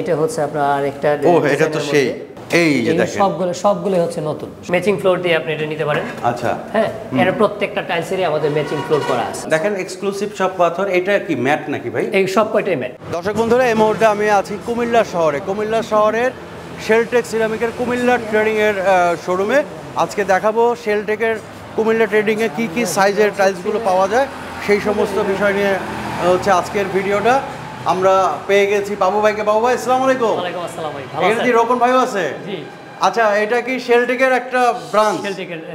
এটা হচ্ছে আপনার একটা ও এটা তো সেই এই যে দেখেন সবগুলো হচ্ছে নতুন ম্যাচিং ফ্লোর দিয়ে আপনি এটা নিতে পারেন। আচ্ছা হ্যাঁ, এর প্রত্যেকটা টাইলসেরই আমাদের ম্যাচিং ফ্লোর করা আছে। দেখেন এক্সক্লুসিভ সব পাথর। এটা কি ম্যাট নাকি ভাই? এই সব কয়টাই ম্যাট। দর্শক বন্ধুরা, এই মুহূর্তে আমি আছি কুমিল্লা শহরে। কুমিল্লা শহরের শেলটেক সিরামিকের কুমিল্লা ট্রেডিংয়ের শোরুমে। আজকে দেখাবো শেলটেকের কুমিল্লা ট্রেডিংয়ে কী কী সাইজের টাইলসগুলো পাওয়া যায়, সেই সমস্ত বিষয় নিয়ে হচ্ছে আজকের ভিডিওটা। আমরা পেয়ে গেছি বাবু ভাইকে। বাবু ভাই আসসালামু আলাইকুম। ওয়ালাইকুম আসসালাম ভাই, ভালো এখানে আছেন? কি রোকন ভাইও আছে? জি। আচ্ছা, এটা কি শেলটেকের একটা ব্রাঞ্চ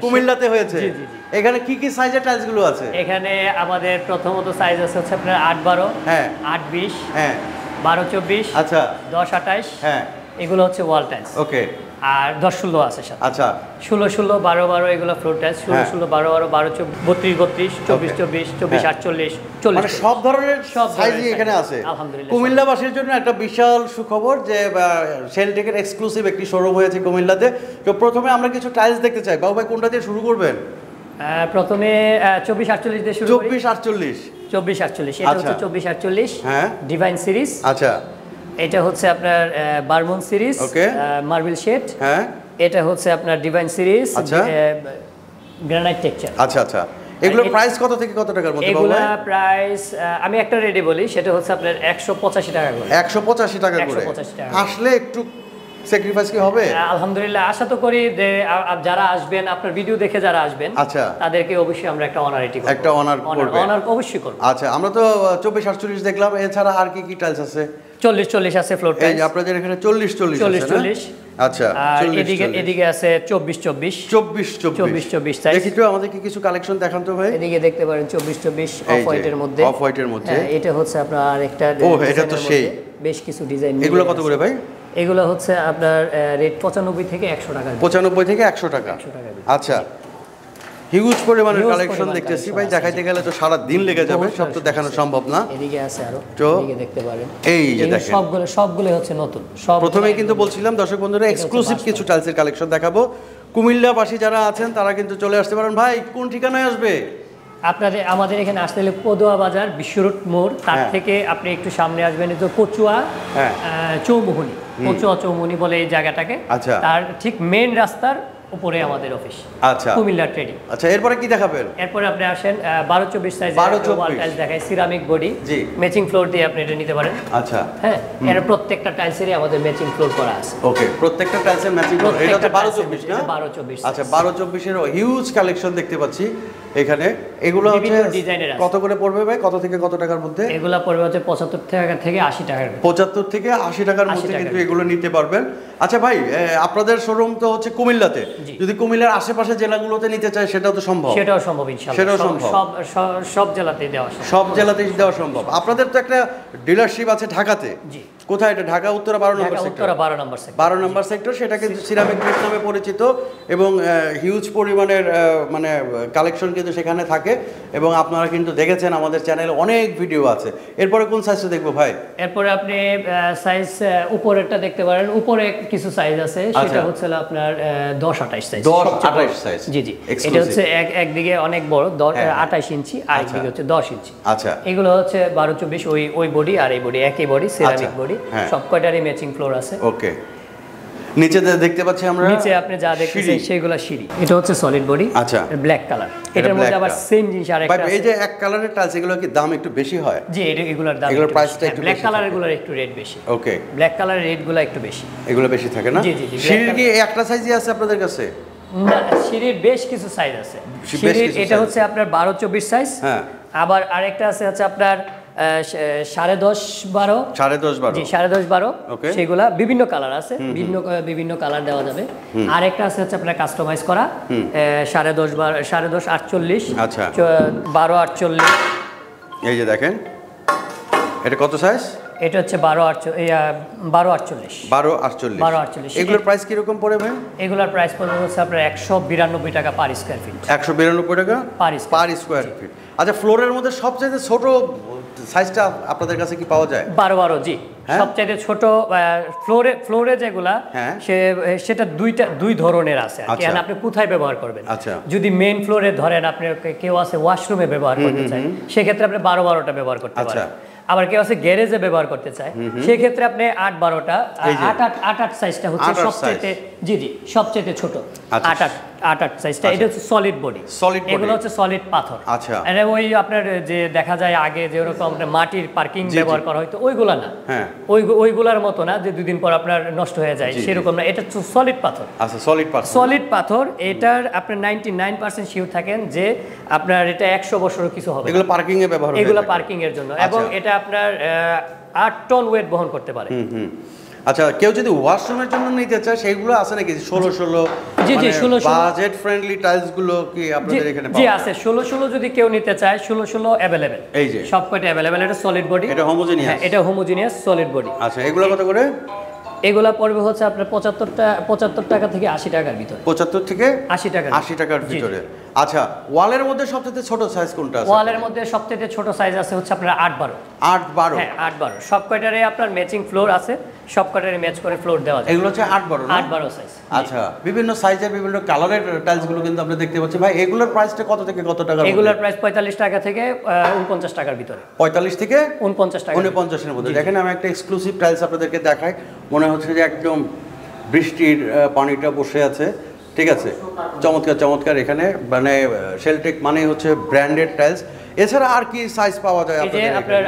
কুমিল্লাতে হয়েছে? জি জি জি। এখানে কি কি সাইজের টাইলসগুলো আছে? এখানে আমাদের প্রথমত সাইজ আছে হচ্ছে আপনার 8-12, হ্যাঁ 8-20, হ্যাঁ 12-24, আচ্ছা 10-28, হ্যাঁ এগুলো হচ্ছে ওয়াল টাইলস। ওকে। আর 10-16 আছে সাথে। আচ্ছা 16-16, 12-12 এগুলো ফ্লোর টাইলস। 16-16, 12-12, 12-32, 32, 24-24, 24, মানে সব ধরনের সাইজই size এখানে আছে। আলহামদুলিল্লাহ। কুমিল্লাবাসীর জন্য একটা বিশাল সুখবর যে শেলটেকের এক্সক্লুসিভ একটি শোরুম হয়েছে কুমিল্লাতে। তো প্রথমে আমরা কিছু টাইলস দেখতে চাই। বাবু ভাই কোনটা দিয়ে শুরু করবেন? প্রথমে 24-48 দিয়ে শুরু করি। 24-48। 24-48, এটা হচ্ছে 24-48 হ্যাঁ ডিভাইন সিরিজ। আচ্ছা, এটা হচ্ছে আপনার বারমন সিরিজ, ওকে, মার্বেল শেড। হ্যাঁ এটা হচ্ছে আপনার ডিভাইন সিরিজ, আচ্ছা, গ্রানাইট টেক্সচার। আচ্ছা আচ্ছা। এগুলোর প্রাইস কত থেকে কত টাকার মধ্যে? এগুলা প্রাইস আমি একটা রেটে বলি, সেটা হচ্ছে আপনার 185 টাকা করে। 185 টাকা করে। 185 টাকা। আসলে একটু স্যাক্রিফাইস কি হবে? আলহামদুলিল্লাহ, আশা তো করি যে যারা আসবেন, আপনার ভিডিও দেখে যারা আসবেন, আচ্ছা, তাদেরকে অবশ্যই আমরা একটা অনারিটি করব। একটা অনার করব। অনার অবশ্যই করব। আচ্ছা, আমরা তো 24-48 দেখলাম, এছাড়া আর কি কি টাইলস আছে? 40-40 আছে ফ্লোর টাইলস। এই যে আপনাদের এখানে 40-40 আছে না? 40-40। আচ্ছা, আর এদিকে আছে 24-24। 24-24 সাইজ। দেখি তো আমাদেরকে কিছু কালেকশন দেখান তো ভাই। এদিকে দেখতে পারেন 24-24 অফ হোয়াইটের মধ্যে। অফ হোয়াইটের মধ্যে। এটা হচ্ছে আপনার আরেকটা। ও এটা তো সেই। বেশ কিছু ডিজাইন। এগুলো কত করে ভাই? এগুলো হচ্ছে আপনার রেট 95 থেকে 100 টাকা। 95 থেকে 100 টাকা। আচ্ছা, হিউজ পরিমাণের কালেকশন দেখতেছি ভাই। দেখাইতে গেলে তো সারা দিন লেগে যাবে, সব তো দেখানো সম্ভব না। এদিকে আছে আরো, এদিকে দেখতে পারেন। এই যে দেখেন, সবগুলো হচ্ছে নতুন। সব প্রথমেই কিন্তু বলছিলাম দর্শক বন্ধুরা এক্সক্লুসিভ কিছু টাইলসের কালেকশন দেখাবো। কুমিল্লাবাসী যারা আছেন তারা কিন্তু চলে আসতে পারেন। ভাই কোন ঠিকানায় আসবে? আমাদের এখানে আসতে হলে পদুয়া বাজার, বিশ্বরোড মোড়, তার থেকে আপনি একটু সামনে আসবেন, তো কচুয়া চৌমুহনী, কচুয়া চৌমুহনী বলে এই জায়গাটাকে। আচ্ছা, তার ঠিক মেইন রাস্তার উপরে আমাদের অফিস। আচ্ছা, কুমিল্লা ট্রেডিং। আচ্ছা, এরপরে কি দেখাবেন? এরপরে আপনি আসেন 12-24 সাইজের ওয়াল টাইলস দেখায়, সিরামিক বডি, জি, ম্যাচিং ফ্লোর দিয়ে আপনি এটা নিতে পারেন। আচ্ছা, হ্যাঁ, এর প্রত্যেকটা টাইলসেরই আমাদের ম্যাচিং ফ্লোর করা আছে। ওকে, প্রত্যেকটা টাইলসের ম্যাচিং ফ্লোর। এটা হচ্ছে 12-24 না? 12-24। আচ্ছা, 12-24 এর হিউজ কালেকশন দেখতে পাচ্ছি এখানে। এগুলো হচ্ছে কত করে পড়বে ভাই? কত থেকে কত টাকার মধ্যে? এগুলো পড়বে হচ্ছে 75 টাকা থেকে 80 টাকার। 75 থেকে 80 টাকার মধ্যে কিন্তু এগুলো নিতে পারবেন। আচ্ছা ভাই, আপনাদের শোরুম তো হচ্ছে কুমিল্লাতে, যদি কুমিল্লার আশেপাশে জেলাগুলোতে নিতে চায় সেটাও তো সম্ভব? সেটাও সম্ভব ইনশাআল্লাহ। সেটাও সম্ভব, সব জেলাতেই দেওয়া সম্ভব। সব জেলাতেই দেওয়া সম্ভব। আপনাদের তো একটা ডিলারশিপ আছে ঢাকাতে। জি। কোথায় এটা? ঢাকা উত্তরা 12 নম্বর সেক্টর। উত্তরা 12 নম্বর সেক্টর। 12 নম্বর সেক্টর, সেটা কিন্তু সিরামিক ব্রিক নামে পরিচিত এবং হিউজ পরিমাণের মানে কালেকশন কিন্তু সেখানে থাকে এবং আপনারা কিন্তু দেখেছেন আমাদের চ্যানেলে অনেক ভিডিও আছে। এরপরে কোন সাইজটা দেখবো ভাই? এরপরে আপনি সাইজ উপরেরটা দেখতে পারেন। উপরে কিছু সাইজ আছে, সেটা হচ্ছে আপনার 10-28 সাইজ। 10-28 সাইজ। জি জি। এটা হচ্ছে একদিকে অনেক বড় 28 ইঞ্চি, আর একদিকে হচ্ছে 10 ইঞ্চি। আচ্ছা, এগুলো হচ্ছে 12-24, ওই বডি আর এই বডি একই বডি, সিরামিক বডি, সব কয়টারই ম্যাচিং ফ্লোর আছে। ওকে। নিচে দেখতে পাচ্ছি আমরা, নিচে আপনি যা দেখতেছেন সেগুলো সিঁড়ি। এটা হচ্ছে সলিড বডি। আচ্ছা, ব্ল্যাক কালার। এটার মধ্যে আবার সেম জিনিস আরেকটা আছে। এই যে এক কালারের টাইলস, এগুলো কি দাম একটু বেশি হয়? জি, এগুলোর দাম, এগুলোর প্রাইসটা একটু ব্ল্যাক কালারের গুলোর একটু রেট বেশি। ওকে, ব্ল্যাক কালারের রেটগুলো একটু বেশি। এগুলো বেশি থাকে না? জি জি জি। সিঁড়ির কি একটা সাইজই আছে আপনাদের কাছে? না, সিঁড়ির বেশ কিছু সাইজ আছে। সিঁড়ির এটা হচ্ছে আপনার 12-24 সাইজ। হ্যাঁ। আবার আরেকটা আছে আপনার 10.5-12। 10.5-12। জি, 10.5-12। সেগুলা বিভিন্ন কালার আছে, বিভিন্ন কালার দেওয়া যাবে। আরেকটা আছে আপনার কাস্টমাইজ করা 10.5-12, 10.5-48। আচ্ছা, 12-48। এই যে দেখেন, এটা কত সাইজ? এটা হচ্ছে 12-48। 12-48। এগুলোর প্রাইস কিরকম পড়ে ভাই? এগুলোর প্রাইস পড়বে হচ্ছে আপনার 192 টাকা পার স্কয়ার ফিট। 192 টাকা পার স্কয়ার ফিট। আচ্ছা, ফ্লোরের মধ্যে সবচেয়ে ছোট সাইজটা আপনাদের কাছে কি পাওয়া যায়? 12-12। জি, সবচেয়ে ছোট ফ্লোরে যেগুলা, সেটা দুই ধরনের আছে। আপনি কোথায় ব্যবহার করবেন? যদি মেইন ফ্লোরে ধরেন, আপনি কেউ আছে ওয়াশরুমে ব্যবহার করতে চান, সেক্ষেত্রে আপনি 12-12টা ব্যবহার করতে পারেন। আবার কেউ আছে গ্যারেজে ব্যবহার করতে চায়, সেই ক্ষেত্রে আপনি 8-12টা 8 সাইজটা হচ্ছে সবচেয়ে সবচেয়ে ছোট। 8 সাইজটা, এটা হচ্ছে সলিড বডি, এগুলো হচ্ছে সলিড পাথর। আচ্ছা, এটা ওই আপনার যে দেখা যায় আগে যেরকম মাটির পার্কিং ব্যবহার করা হয়তো ওইগুলা না, ওইগুলার মতো না যে 2 দিন পর আপনার নষ্ট হয়ে যায়, সেরকম না। এটা হচ্ছে সলিড পাথর। আচ্ছা, সলিড পাথর। এটার আপনার 99% শিওর থাকেন যে আপনার এটা 100 বছরও কিছু হবে। এগুলো পার্কিং এ ব্যবহার হয়, এগুলো পার্কিং এর জন্য, এবং এটা আপনার 8 টন ওয়েট বহন করতে পারে। আচ্ছা, কেউ যদি ওয়াশরুমের জন্য নিতে চায় সেগুলো আছে নাকি? 16 জি 16 বাজেট ফ্রেন্ডলি টাইলস গুলো কি আপনাদের এখানে পাওয়া যায়? জি আছে, 16 যদি কেউ নিতে চায় 16 अवेलेबल। এই যে সবকটা अवेलेबल। এটা সলিড বডি, এটা হোমোজেনিয়াস। হ্যাঁ, এটা হোমোজেনিয়াস সলিড বডি। আচ্ছা, এগুলো কত করে? এগুলা পড়বে হচ্ছে আপনার 75 টাকা থেকে 80 টাকার ভিতরে। 75 থেকে 80 টাকার ভিতরে। আচ্ছা, ওয়ালের মধ্যে সবচেয়ে ছোট সাইজ কোনটা আছে? ওয়ালের মধ্যে সবচেয়ে ছোট সাইজ আছে হচ্ছে আপনার 8-12। হ্যাঁ, 8-12। সবকটারে আপনার ম্যাচিং ফ্লোর আছে, সবকটারে ম্যাচ করে ফ্লোর দেওয়া যায়। এগুলো হচ্ছে 8-12 সাইজ। আচ্ছা, বিভিন্ন সাইজের বিভিন্ন কালারের টাইলস গুলো কিন্তু আমরা দেখতে পাচ্ছি। ভাই, এগুলোর প্রাইসটা কত থেকে কত টাকা? এগুলোর প্রাইস 45 টাকা থেকে 49 টাকার ভিতরে। 45 থেকে 49 টাকা। 49 এর মধ্যে। দেখেন, আমি একটা এক্সক্লুসিভ টাইলস আপনাদেরকে দেখাই। মনে হচ্ছে যে একদম বৃষ্টির পানিটা বসে আছে। ঠিক আছে, চমৎকার। এখানে মানে শেলটেক মানে হচ্ছে ব্র্যান্ডেড টাইলস। এছাড়া আর কি সাইজ পাওয়া যায় আপনাদের? এই যে আপনার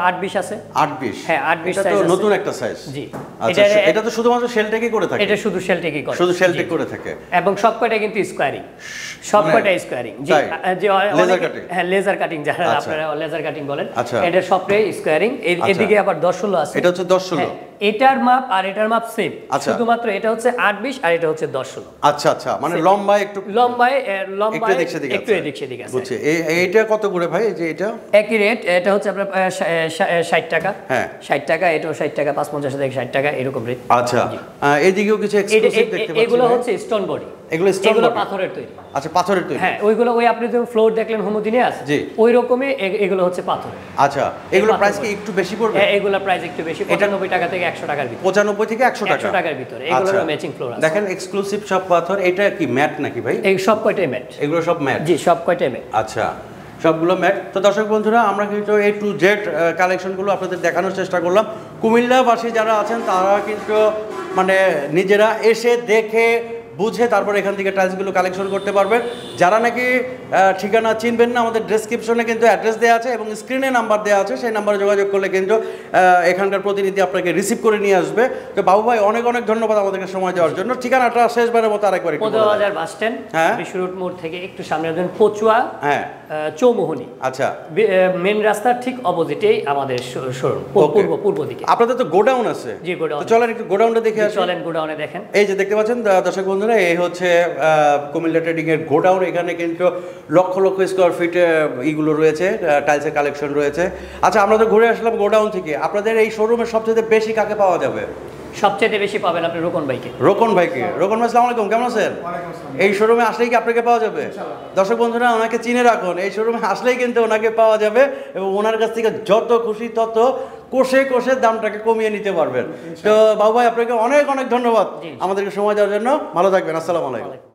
8-20 আছে। 8-20? হ্যাঁ, 8-20 সাইজ আছে। নতুন একটা সাইজ। জি। আচ্ছা, এটা তো শুধুমাত্র শেলটেকই করে থাকে? এটা শুধু শেলটেকই করে, শুধু শেলটেক করে থাকে। এবং সবকটা কিন্তু স্কোয়ারিং, সবকটা স্কোয়ারিং। জি, যে লেজার কাটিং। হ্যাঁ, লেজার কাটিং, যারা আপনারা লেজার কাটিং বলেন, এটা সবটাই স্কোয়ারিং। এদিকে আবার 10-16 আছে। এটা হচ্ছে 10-16। এটার মাপ আর এটার মাপ সেম, শুধুমাত্র এটা হচ্ছে 8-20 আর এটা হচ্ছে 10-16। আচ্ছা, মানে লম্বায় একটু একটু এদিক সেদিক আছে। বুঝছি। এইটা কত করে ভাই? এই যে এটা একই রেট, এটা হচ্ছে আপনার 60 টাকা। হ্যাঁ, 60 টাকা, এটাও 60 টাকা, 55 থেকে 60 টাকা, এরকম রেট। আচ্ছা, এদিকেও কিছু এক্সক্লুসিভ দেখতে পাচ্ছি। এগুলো হচ্ছে স্টোন বডি। এগুলো পাথরের তৈরি। আচ্ছা, পাথরের তৈরি। হ্যাঁ, ওইগুলো ওই আপনি যে ফ্লোর দেখলেন হোমোজেনিয়াস, ওই রকমই এগুলো হচ্ছে পাথর। আচ্ছা, এগুলো প্রাইস কি একটু বেশি পড়বে? হ্যাঁ, এগুলো প্রাইস একটু বেশি, 95 টাকা থেকে 100 টাকার ভিতরে। 95 থেকে 100 টাকার ভিতরে। এগুলোর ম্যাচিং ফ্লোর আছে। দেখেন, এক্সক্লুসিভ সব পাথর। এটা কি ম্যাট নাকি ভাই? এই সব কয়টাই ম্যাট। এগুলো সব ম্যাট? জি, সব কয়টাই ম্যাট। আচ্ছা, সবগুলো ম্যাট। তো দর্শক বন্ধুরা, আমরা কিন্তু A to Z কালেকশনগুলো আপনাদের দেখানোর চেষ্টা করলাম। কুমিল্লাবাসী যারা আছেন তারা কিন্তু মানে নিজেরা এসে দেখে বুঝে তারপর এখান থেকে টাইলসগুলো কালেকশন করতে পারবেন। যারা নাকি ঠিকানা চিনবেন না, আমাদের ডেসক্রিপশনে কিন্তু অ্যাড্রেস দেওয়া আছে এবং স্ক্রিনে নাম্বার দেওয়া আছে। সেই নাম্বারে যোগাযোগ করলে কিন্তু এখানকার প্রতিনিধি আপনাকে রিসিভ করে নিয়ে আসবে। তো বাবু ভাই, অনেক ধন্যবাদ আমাদেরকে সময় দেওয়ার জন্য। ঠিকানাটা শেষবারের মতো আরেকবার একটু বলুন। পদুয়া বাজার বাস স্ট্যান্ড, বিশ্বরোড মোড় থেকে একটু সামনে আসবেন, কচুয়া চৌমোহনী। আচ্ছা, মেন রাস্তার ঠিক অপোজিটেই আমাদের শোরুম, পূর্ব দিকে। আপনাদের তো গোডাউন আছে? জি, গোডাউন। চলেন একটু গোডাউনটা দেখে আসি। চলেন, গোডাউনে দেখেন। এই যে দেখতে পাচ্ছেন দর্শক বন্ধুরা, এই হচ্ছে কুমিল্লা ট্রেডিং এর গোডাউন। এখানে কিন্তু লক্ষ স্কোয়ার ফিট এইগুলো রয়েছে, টাইলসের কালেকশন রয়েছে। আচ্ছা, আমরা তো ঘুরে আসলাম গোডাউন থেকে। আপনাদের এই শোরুমে সবচেয়ে বেশি কাকে পাওয়া যাবে? সবচেয়ে বেশি পাবেন আপনি রোকন ভাইকে। রোকন ভাই, আসসালামু আলাইকুম, কেমন আছেন? এই শোরুমে আসলেই কি আপনাকে পাওয়া যাবে? দর্শক বন্ধুরা, ওনাকে চিনে রাখুন। এই শোরুমে আসলেই কিন্তু ওনাকে পাওয়া যাবে এবং ওনার কাছ থেকে যত খুশি তত কষে দামটাকে কমিয়ে নিতে পারবেন। তো বাবু ভাই, আপনাকে অনেক ধন্যবাদ আমাদেরকে সময় দেওয়ার জন্য। ভালো থাকবেন। আসসালামু আলাইকুম।